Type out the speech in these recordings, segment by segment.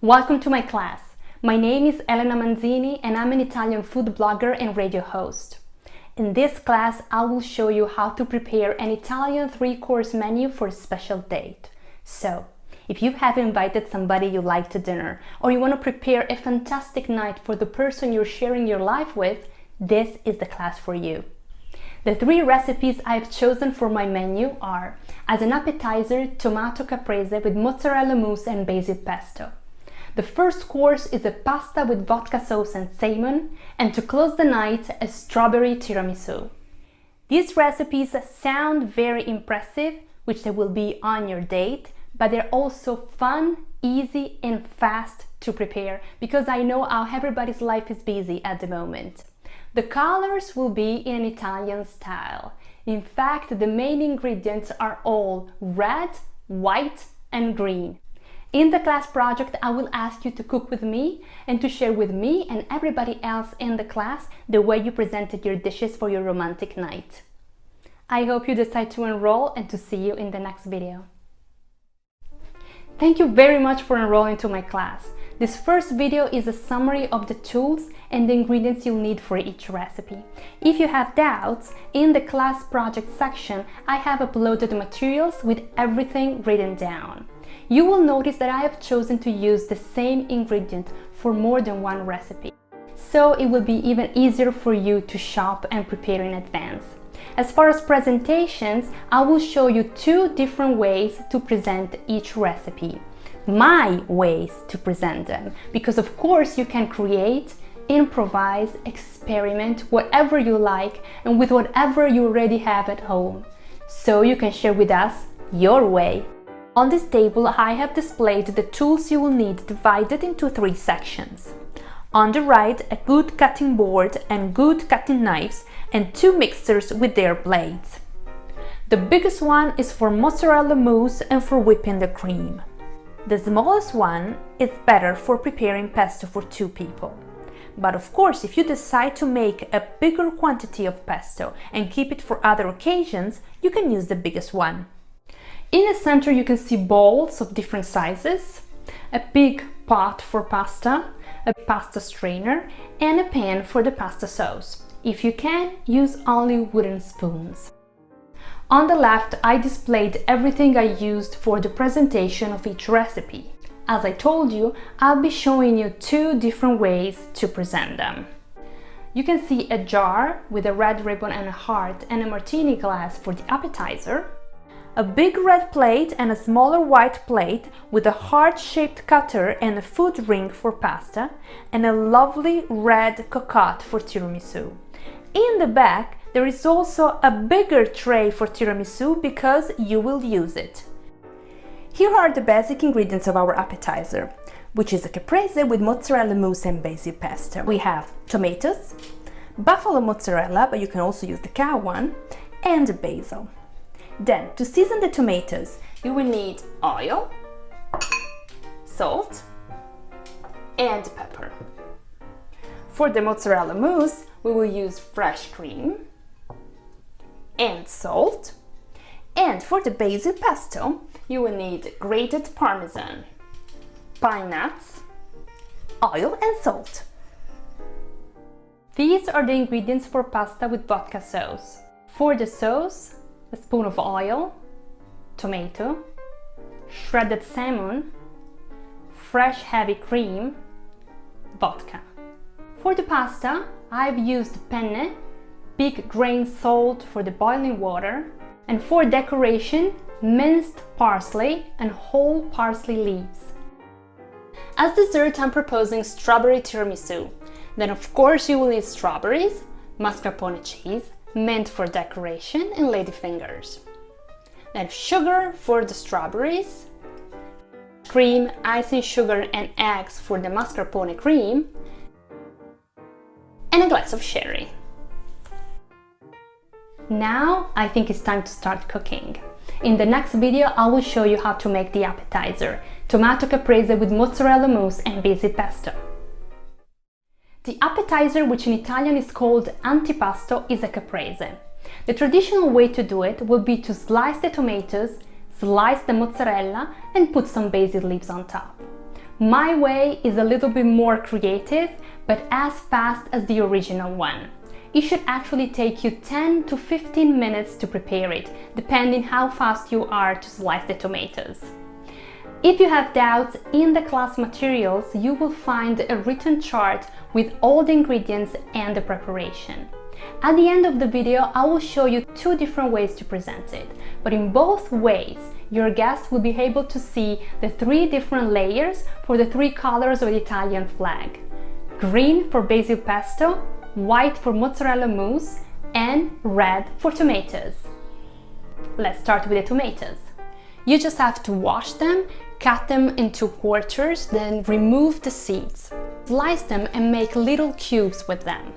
Welcome to my class. My name is Elena Manzini and I'm an Italian food blogger and radio host. In this class, I will show you how to prepare an Italian 3-course menu for a special date. So, if you have invited somebody you like to dinner, or you want to prepare a fantastic night for the person you're sharing your life with, this is the class for you. The 3 recipes I've chosen for my menu are, as an appetizer, tomato caprese with mozzarella mousse and basil pesto. The first course is a pasta with vodka sauce and salmon, and to close the night, a strawberry tiramisu. These recipes sound very impressive, which they will be on your date, but they're also fun, easy and fast to prepare because I know how everybody's life is busy at the moment. The colors will be in an Italian style. In fact, the main ingredients are all red, white and green. In the class project, I will ask you to cook with me and to share with me and everybody else in the class the way you presented your dishes for your romantic night. I hope you decide to enroll and to see you in the next video. Thank you very much for enrolling to my class. This first video is a summary of the tools and the ingredients you'll need for each recipe. If you have doubts, in the class project section, I have uploaded materials with everything written down. You will notice that I have chosen to use the same ingredient for more than one recipe, so it will be even easier for you to shop and prepare in advance. As far as presentations, I will show you 2 different ways to present each recipe. My ways to present them, because of course you can create, improvise, experiment, whatever you like and with whatever you already have at home. So you can share with us your way. On this table, I have displayed the tools you will need divided into 3 sections. On the right, a good cutting board and good cutting knives and 2 mixers with their blades. The biggest one is for mozzarella mousse and for whipping the cream. The smallest one is better for preparing pesto for 2 people. But of course, if you decide to make a bigger quantity of pesto and keep it for other occasions, you can use the biggest one. In the center you can see bowls of different sizes, a big pot for pasta, a pasta strainer and a pan for the pasta sauce. If you can, use only wooden spoons. On the left, I displayed everything I used for the presentation of each recipe. As I told you, I'll be showing you 2 different ways to present them. You can see a jar with a red ribbon and a heart and a martini glass for the appetizer, a big red plate and a smaller white plate with a heart-shaped cutter and a food ring for pasta, and a lovely red cocotte for tiramisu. In the back, there is also a bigger tray for tiramisu because you will use it. Here are the basic ingredients of our appetizer, which is a caprese with mozzarella mousse and basil pesto. We have tomatoes, buffalo mozzarella, but you can also use the cow one, and basil. Then, to season the tomatoes, you will need oil, salt, and pepper. For the mozzarella mousse, we will use fresh cream and salt. And for the basil pesto, you will need grated parmesan, pine nuts, oil and salt. These are the ingredients for pasta with vodka sauce. For the sauce, a spoon of oil, tomato, shredded salmon, fresh heavy cream, vodka. For the pasta, I've used penne, big grain salt for the boiling water, and for decoration, minced parsley and whole parsley leaves. As dessert, I'm proposing strawberry tiramisu. Then of course you will need strawberries, mascarpone cheese, mint for decoration and ladyfingers. Then sugar for the strawberries, cream, icing sugar and eggs for the mascarpone cream, and a glass of sherry. Now I think it's time to start cooking. In the next video I will show you how to make the appetizer, tomato caprese with mozzarella mousse and basil pesto. The appetizer, which in Italian is called antipasto, is a caprese. The traditional way to do it will be to slice the tomatoes, slice the mozzarella and put some basil leaves on top. My way is a little bit more creative, but as fast as the original one. It should actually take you 10 to 15 minutes to prepare it, depending how fast you are to slice the tomatoes. If you have doubts, in the class materials you will find a written chart with all the ingredients and the preparation. At the end of the video, I will show you 2 different ways to present it, but in both ways, your guests will be able to see the 3 different layers for the 3 colors of the Italian flag. Green for basil pesto, white for mozzarella mousse, and red for tomatoes. Let's start with the tomatoes. You just have to wash them, cut them into quarters, then remove the seeds. Slice them and make little cubes with them.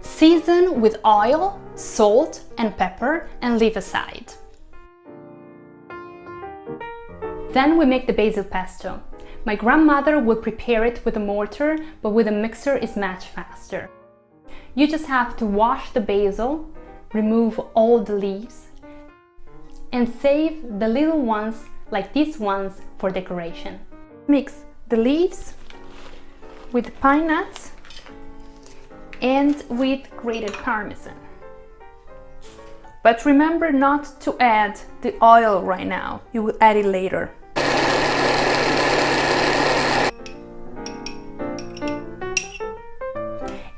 Season with oil, salt and pepper and leave aside. Then we make the basil pesto. My grandmother would prepare it with a mortar, but with a mixer it's much faster. You just have to wash the basil, remove all the leaves, and save the little ones like these ones for decoration. Mix the leaves with pine nuts and with grated parmesan. But remember not to add the oil right now, you will add it later.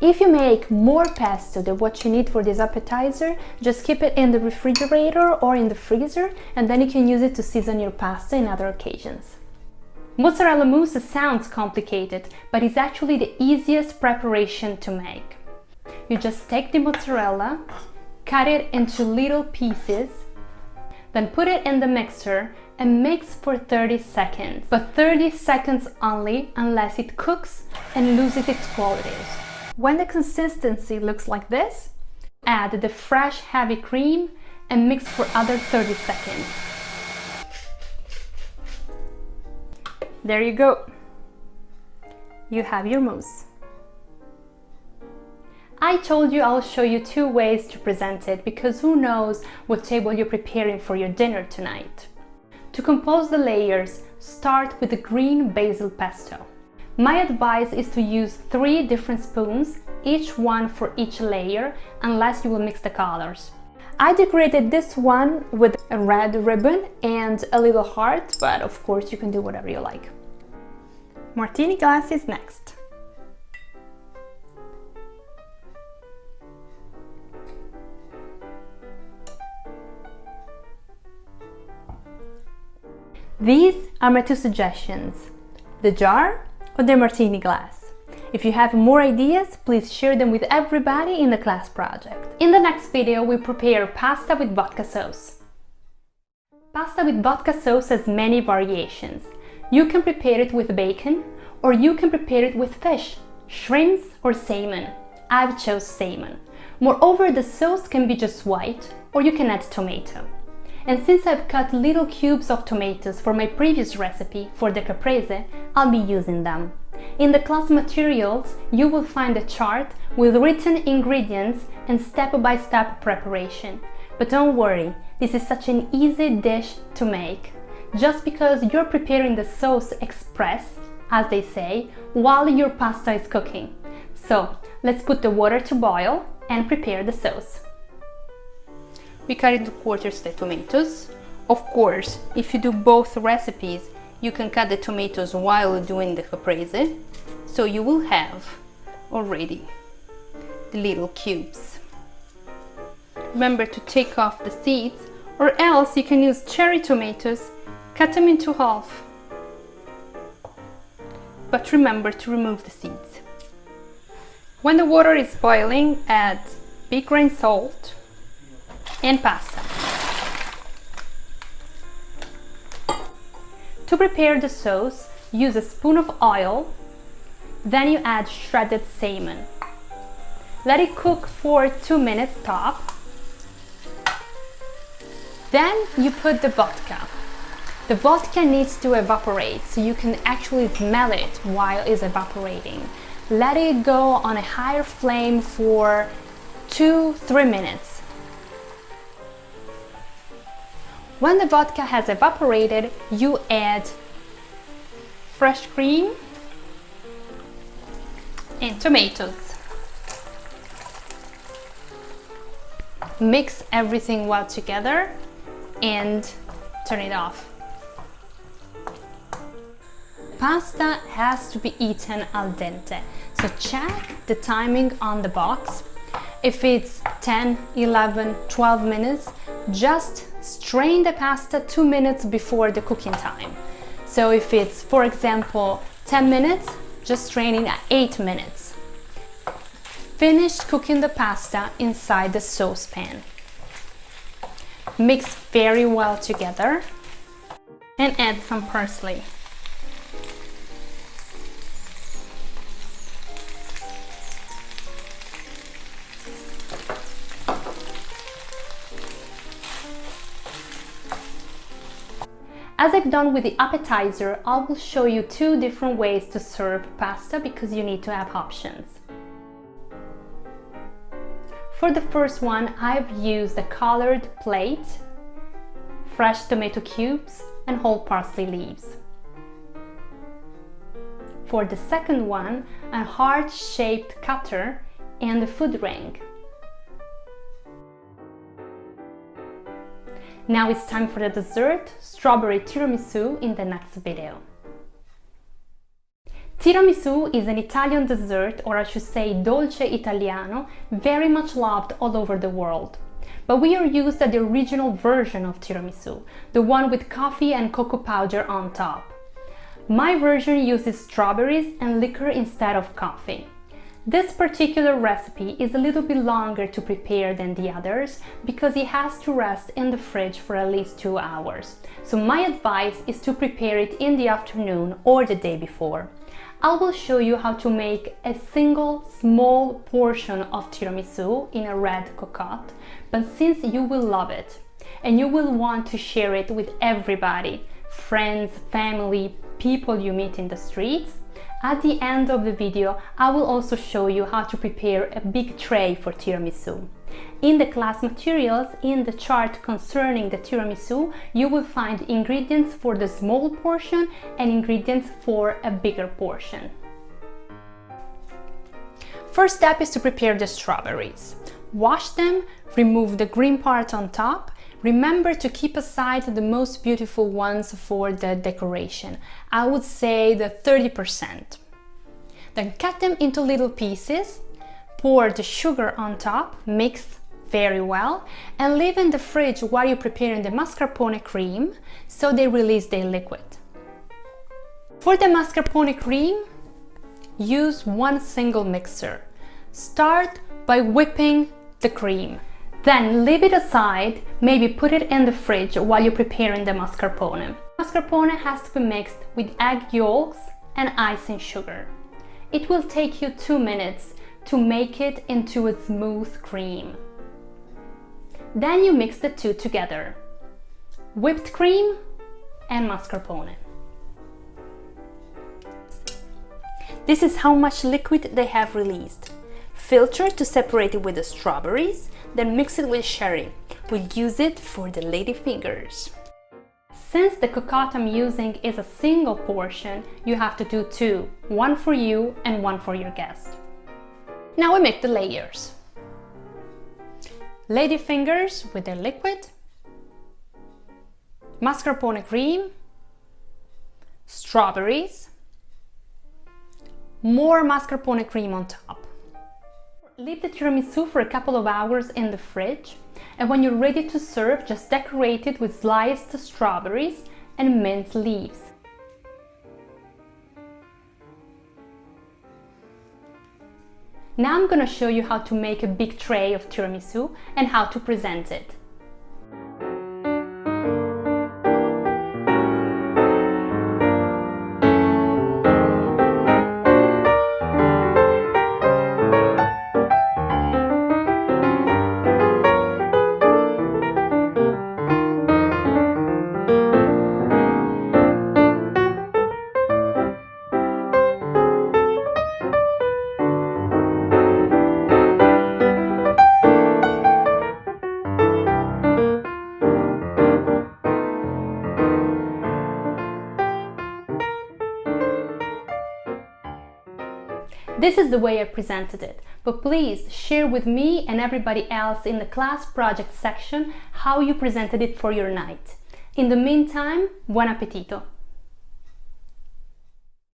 If you make more pesto than what you need for this appetizer, just keep it in the refrigerator or in the freezer, and then you can use it to season your pasta in other occasions. Mozzarella mousse sounds complicated, but it's actually the easiest preparation to make. You just take the mozzarella, cut it into little pieces, then put it in the mixer and mix for 30 seconds. But 30 seconds only, unless it cooks and loses its qualities. When the consistency looks like this, add the fresh heavy cream and mix for other 30 seconds. There you go. You have your mousse. I told you I'll show you 2 ways to present it, because who knows what table you're preparing for your dinner tonight. To compose the layers, start with the green basil pesto. My advice is to use 3 different spoons, each one for each layer, unless you will mix the colors. I decorated this one with a red ribbon and a little heart, but of course you can do whatever you like. Martini glass is next. These are my 2 suggestions, the jar or the martini glass. If you have more ideas, please share them with everybody in the class project. In the next video, we prepare pasta with vodka sauce. Pasta with vodka sauce has many variations. You can prepare it with bacon, or you can prepare it with fish, shrimps or salmon. I've chose salmon. Moreover, the sauce can be just white, or you can add tomato. And since I've cut little cubes of tomatoes for my previous recipe for the caprese, I'll be using them. In the class materials, you will find a chart with written ingredients and step-by-step preparation. But don't worry, this is such an easy dish to make. Just because you're preparing the sauce express, as they say, while your pasta is cooking. So, let's put the water to boil and prepare the sauce. We cut into quarters the tomatoes. Of course, if you do both recipes, you can cut the tomatoes while doing the caprese, so you will have already the little cubes. Remember to take off the seeds, or else you can use cherry tomatoes, cut them into half. But remember to remove the seeds. When the water is boiling, add big grain salt and pasta. To prepare the sauce, use a spoon of oil, then you add shredded salmon. Let it cook for 2 minutes top. Then you put the vodka. The vodka needs to evaporate, so you can actually smell it while it's evaporating. Let it go on a higher flame for 2-3 minutes. When the vodka has evaporated, you add fresh cream and tomatoes. Mix everything well together and turn it off. Pasta has to be eaten al dente, so check the timing on the box. If it's 10, 11, 12 minutes, just strain the pasta 2 minutes before the cooking time. So if it's, for example, 10 minutes, just strain it at 8 minutes. Finish cooking the pasta inside the saucepan. Mix very well together and add some parsley. As I've done with the appetizer, I will show you 2 different ways to serve pasta because you need to have options. For the first one, I've used a colored plate, fresh tomato cubes, and whole parsley leaves. For the second one, a heart-shaped cutter and a food ring. Now it's time for the dessert, strawberry tiramisu, in the next video. Tiramisu is an Italian dessert, or I should say dolce italiano, very much loved all over the world. But we are used to the original version of tiramisu, the one with coffee and cocoa powder on top. My version uses strawberries and liquor instead of coffee. This particular recipe is a little bit longer to prepare than the others because it has to rest in the fridge for at least 2 hours. So my advice is to prepare it in the afternoon or the day before. I will show you how to make a single small portion of tiramisu in a red cocotte, but since you will love it and you will want to share it with everybody, friends, family, people you meet in the streets, at the end of the video, I will also show you how to prepare a big tray for tiramisu. In the class materials, in the chart concerning the tiramisu, you will find ingredients for the small portion and ingredients for a bigger portion. First step is to prepare the strawberries. Wash them, remove the green part on top. Remember to keep aside the most beautiful ones for the decoration. I would say the 30%. Then cut them into little pieces, pour the sugar on top, mix very well, and leave in the fridge while you're preparing the mascarpone cream so they release their liquid. For the mascarpone cream, use one single mixer. Start by whipping the cream. Then leave it aside, maybe put it in the fridge while you're preparing the mascarpone. Mascarpone has to be mixed with egg yolks and icing sugar. It will take you 2 minutes to make it into a smooth cream. Then you mix the two together, whipped cream and mascarpone. This is how much liquid they have released. Filter to separate it with the strawberries, then mix it with sherry. We'll use it for the lady fingers. Since the cocotte I'm using is a single portion, you have to do 2, one for you and one for your guest. Now we make the layers. Lady fingers with their liquid, mascarpone cream, strawberries, more mascarpone cream on top. Leave the tiramisu for a couple of hours in the fridge, and when you're ready to serve, just decorate it with sliced strawberries and mint leaves. Now I'm gonna show you how to make a big tray of tiramisu and how to present it. This is the way I presented it, but please share with me and everybody else in the class project section how you presented it for your night. In the meantime, buon appetito!